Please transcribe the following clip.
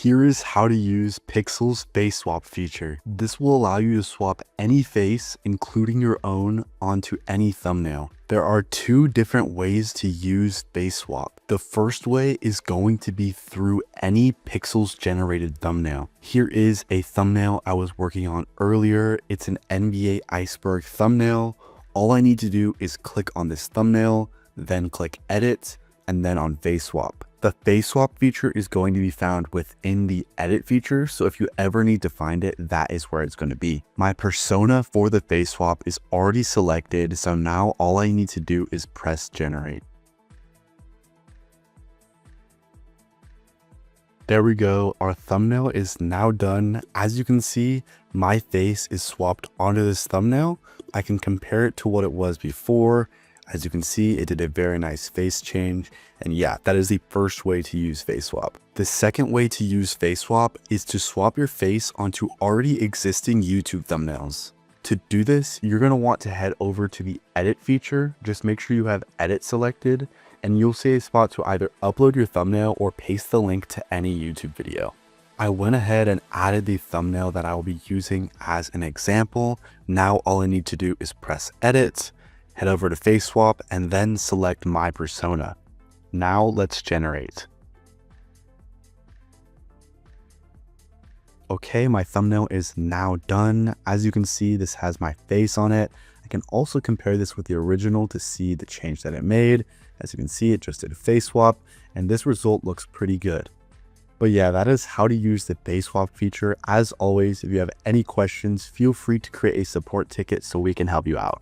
Here is how to use Pixel's FaceSwap feature. This will allow you to swap any face, including your own, onto any thumbnail. There are two different ways to use FaceSwap. The first way is going to be through any Pixel's generated thumbnail. Here is a thumbnail I was working on earlier. It's an NBA iceberg thumbnail. All I need to do is click on this thumbnail, then click edit, and then on FaceSwap. The FaceSwap feature is going to be found within the edit feature, so if you ever need to find it, that is where it's going to be. My persona for the FaceSwap is already selected, so now all I need to do is press generate. There we go, our thumbnail is now done. As you can see, my face is swapped onto this thumbnail. I can compare it to what it was before. As you can see, it did a very nice face change. And yeah, that is the first way to use FaceSwap. The second way to use FaceSwap is to swap your face onto already existing YouTube thumbnails. To do this, you're going to want to head over to the edit feature. Just make sure you have edit selected, and you'll see a spot to either upload your thumbnail or paste the link to any YouTube video. I went ahead and added the thumbnail that I will be using as an example. Now all I need to do is press edit, head over to FaceSwap, and then select my persona. Now let's generate. Okay, my thumbnail is now done. As you can see, this has my face on it. I can also compare this with the original to see the change that it made. As you can see, it just did a FaceSwap, and this result looks pretty good. But yeah, that is how to use the FaceSwap feature. As always, if you have any questions, feel free to create a support ticket so we can help you out.